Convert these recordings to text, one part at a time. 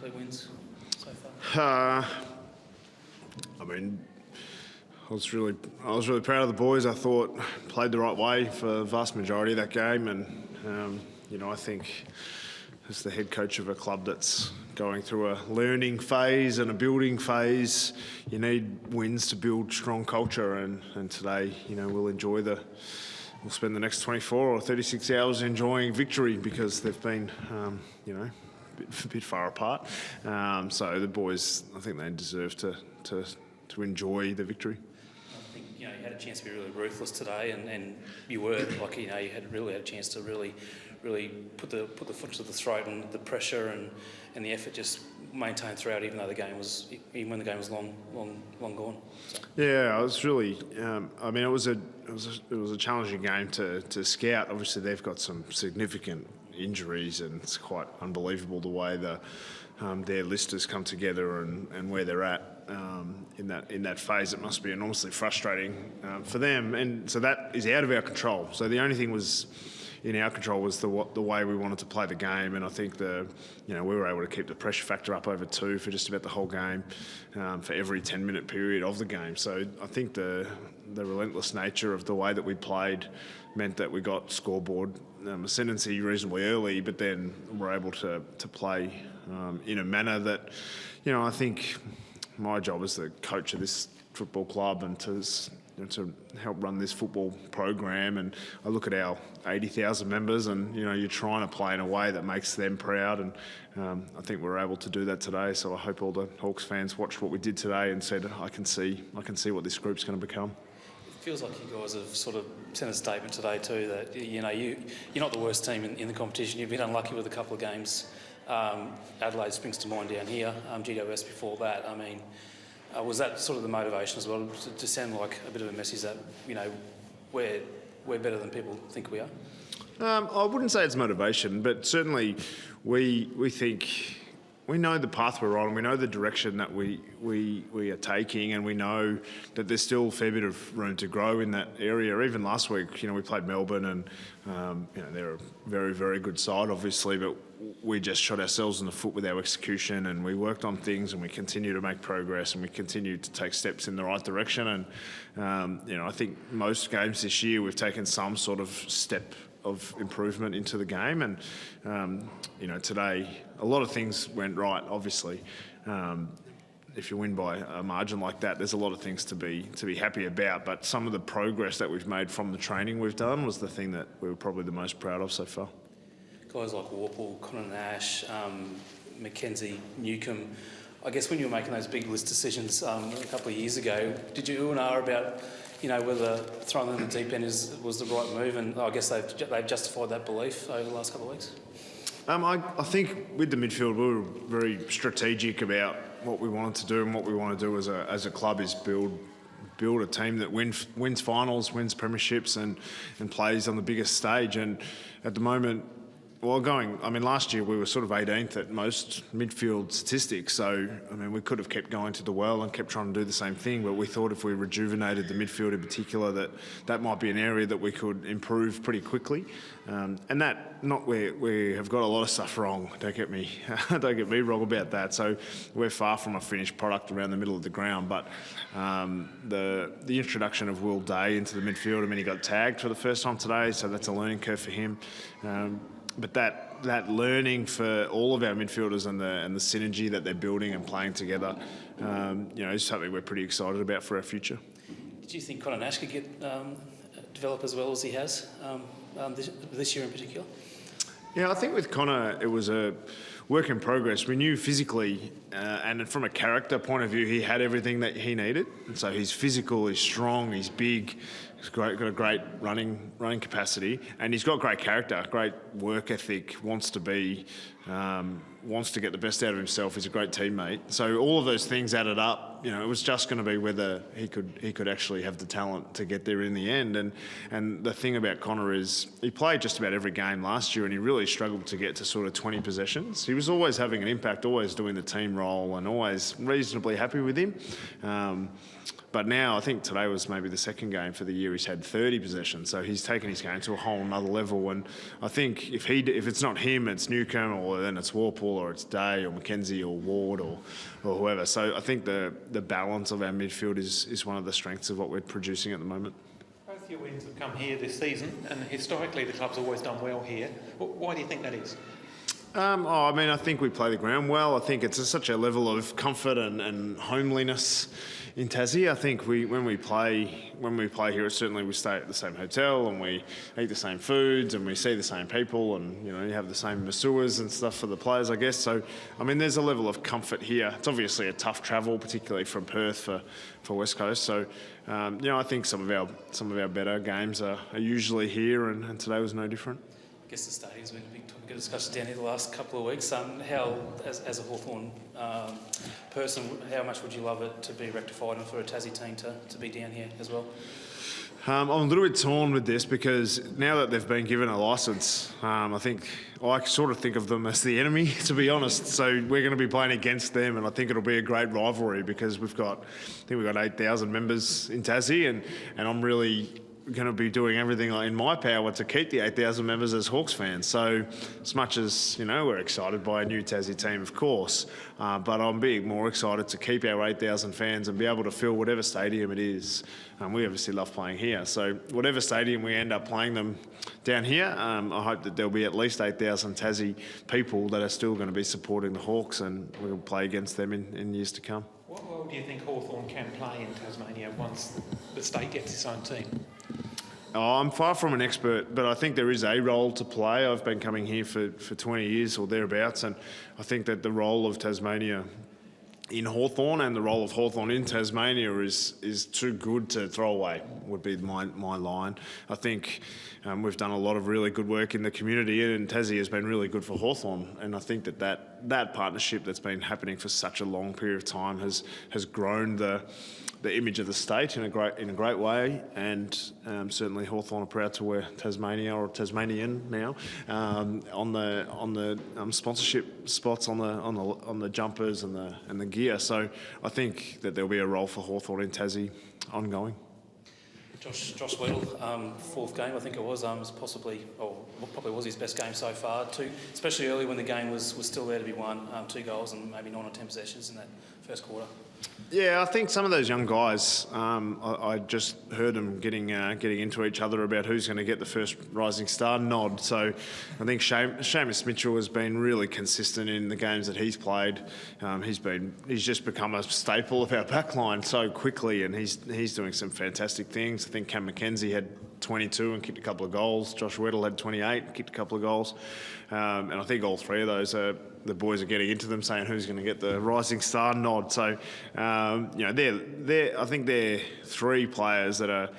league wins so far? I mean, I was really proud of the boys. I thought played the right way for the vast majority of that game, and I think as the head coach of a club that's going through a learning phase and a building phase, you need wins to build strong culture. And today, we'll spend the next 24 or 36 hours enjoying victory because they've been, a bit far apart. So the boys, I think they deserve to enjoy the victory. I think you had a chance to be really ruthless today, and you were you had a chance to really put the foot to the throat, and the pressure and the effort just maintained throughout, even when the game was long gone. So. Yeah, I was really. It was a challenging game to scout. Obviously, they've got some significant injuries, and it's quite unbelievable the way their list has come together and where they're at in that phase. It must be enormously frustrating for them, and so that is out of our control. So the only thing was in our control was the way we wanted to play the game, and I think we were able to keep the pressure factor up over 2 for just about the whole game, for every 10-minute period of the game. So I think the relentless nature of the way that we played meant that we got scoreboard ascendancy reasonably early, but then we're able to play in a manner that, I think my job as the coach of this football club and to help run this football program, and I look at our 80,000 members, and you're trying to play in a way that makes them proud, and I think we're able to do that today. So I hope all the Hawks fans watched what we did today and said, I can see what this group's going to become. It feels like you guys have sort of sent a statement today too that you're not the worst team in the competition. You've been unlucky with a couple of games. Adelaide springs to mind down here. GWS before that. I mean, was that sort of the motivation as well, to sound like a bit of a message that we're better than people think we are? I wouldn't say it's motivation, but certainly we think we know the path we're on. We know the direction that we are taking, and we know that there's still a fair bit of room to grow in that area. Even last week, we played Melbourne, and they're a very, very good side, obviously, but we just shot ourselves in the foot with our execution, and we worked on things, and we continue to make progress, and we continue to take steps in the right direction. And I think most games this year we've taken some sort of step of improvement into the game, and today a lot of things went right. Obviously, if you win by a margin like that, there's a lot of things to be happy about. But some of the progress that we've made from the training we've done was the thing that we were probably the most proud of so far. Guys like Warple, Connor Nash, Mackenzie, Newcomb. I guess when you were making those big list decisions a couple of years ago, did you and R about whether throwing them in the deep end was the right move? And I guess they've justified that belief over the last couple of weeks. I think with the midfield, we were very strategic about what we wanted to do, and what we want to do as a club is build a team that wins finals, wins premierships, and plays on the biggest stage. And at the moment, last year we were sort of 18th at most midfield statistics, so we could have kept going to the well and kept trying to do the same thing, but we thought if we rejuvenated the midfield in particular, that might be an area that we could improve pretty quickly. And that, not where we have got a lot of stuff wrong, don't get me wrong about that. So we're far from a finished product around the middle of the ground, but the introduction of Will Day into the midfield, he got tagged for the first time today, so that's a learning curve for him. But that learning for all of our midfielders and the synergy that they're building and playing together, is something we're pretty excited about for our future. Did you think Connor Nash could develop as well as he has this year in particular? Yeah, I think with Connor, it was a work in progress. We knew physically and from a character point of view, he had everything that he needed. And so he's physical, he's strong, he's big, he's got a great running capacity, and he's got great character, great work ethic, wants to get the best out of himself. He's a great teammate. So all of those things added up. It was just going to be whether he could actually have the talent to get there in the end. And the thing about Connor is he played just about every game last year, and he really struggled to get to sort of 20 possessions. He was always having an impact, always doing the team role, and always reasonably happy with him. But now I think today was maybe the second game for the year year he's had 30 possessions, so he's taken his game to a whole another level. And I think if it's not him, it's Newcomb, or then it's Warple, or it's Day, or McKenzie, or Ward, or whoever. So I think the balance of our midfield is one of the strengths of what we're producing at the moment. Both your wins have come here this season, and historically the club's always done well here. Why do you think that is? I think we play the ground well. I think it's such a level of comfort and homeliness in Tassie. I think when we play here, certainly we stay at the same hotel and we eat the same foods and we see the same people, and you have the same masseurs and stuff for the players, I guess. So there's a level of comfort here. It's obviously a tough travel, particularly from Perth for West Coast. So I think some of our better games are usually here, and today was no different. I guess the stadium's been a big topic of discussion down here the last couple of weeks. How, as a Hawthorn person, how much would you love it to be rectified and for a Tassie team to be down here as well? I'm a little bit torn with this because now that they've been given a licence, I sort of think of them as the enemy, to be honest. So we're going to be playing against them, and I think it'll be a great rivalry because we've got 8,000 members in Tassie, and I'm really going to be doing everything in my power to keep the 8,000 members as Hawks fans. So as much as, we're excited by a new Tassie team, of course, but I'm being more excited to keep our 8,000 fans and be able to fill whatever stadium it is. We obviously love playing here. So whatever stadium we end up playing them down here, I hope that there'll be at least 8,000 Tassie people that are still going to be supporting the Hawks, and we'll play against them in years to come. What role do you think Hawthorn can play in Tasmania once the state gets its own team? I'm far from an expert, but I think there is a role to play. I've been coming here for 20 years or thereabouts, and I think that the role of Tasmania in Hawthorn and the role of Hawthorn in Tasmania is too good to throw away, would be my line. I think we've done a lot of really good work in the community, and Tassie has been really good for Hawthorn, and I think that partnership that's been happening for such a long period of time has grown the image of the state in a great way, and certainly Hawthorn are proud to wear Tasmania or Tasmanian now on the sponsorship spots on the jumpers and the gear. So I think that there'll be a role for Hawthorn in Tassie ongoing. Josh Weddle, fourth game I think it was probably was his best game so far. Especially early when the game was still there to be won. 2 goals and maybe 9 or 10 possessions in that first quarter. Yeah, I think some of those young guys, I just heard them getting into each other about who's going to get the first Rising Star nod. So I think Seamus Mitchell has been really consistent in the games that he's played. He's just become a staple of our backline so quickly, and he's doing some fantastic things. I think Cam McKenzie had 22 and kicked a couple of goals. Josh Weddle had 28 and kicked a couple of goals. And I think all three of those the boys are getting into them, saying who's going to get the Rising Star nod. So, I think they're 3 players that are,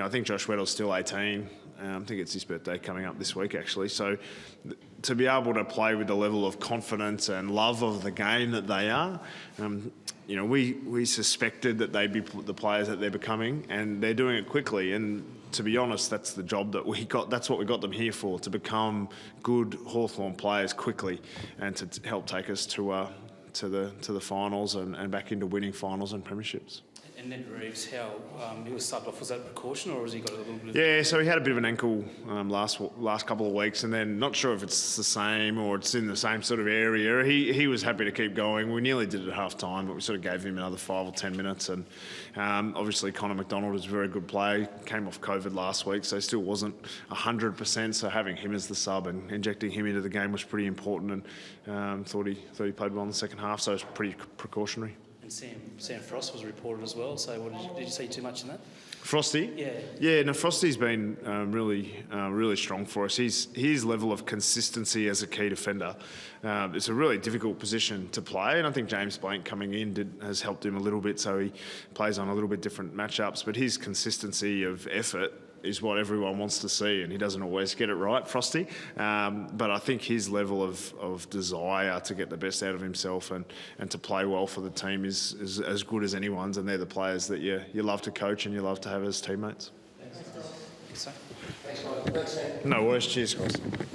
I think Josh Weddle's still 18. I think it's his birthday coming up this week, actually. So to be able to play with the level of confidence and love of the game that they are, we suspected that they'd be the players that they're becoming, and they're doing it quickly. And to be honest, that's the job that we got. That's what we got them here for, to become good Hawthorn players quickly, and to help take us to the finals and back into winning finals and premierships. And Ned Reeves, how he was subbed off, was that a precaution, or has he got a little bit of... Yeah, so he had a bit of an ankle last couple of weeks, and then not sure if it's the same or it's in the same sort of area. He was happy to keep going. We nearly did it at half time, but we sort of gave him another 5 or 10 minutes. And obviously Connor McDonald is a very good player. Came off COVID last week, so still wasn't 100%. So having him as the sub and injecting him into the game was pretty important, and thought he played well in the second half, so it was pretty precautionary. And Sam Frost was reported as well, so did you see too much in that? Frosty? Yeah, no, Frosty's been really strong for us. His level of consistency as a key defender, it's a really difficult position to play, and I think James Blank coming in has helped him a little bit, so he plays on a little bit different matchups, but his consistency of effort is what everyone wants to see, and he doesn't always get it right, Frosty. But I think his level of desire to get the best out of himself and to play well for the team is as good as anyone's, and they're the players that you love to coach and you love to have as teammates. Thanks. No worries. Cheers, guys.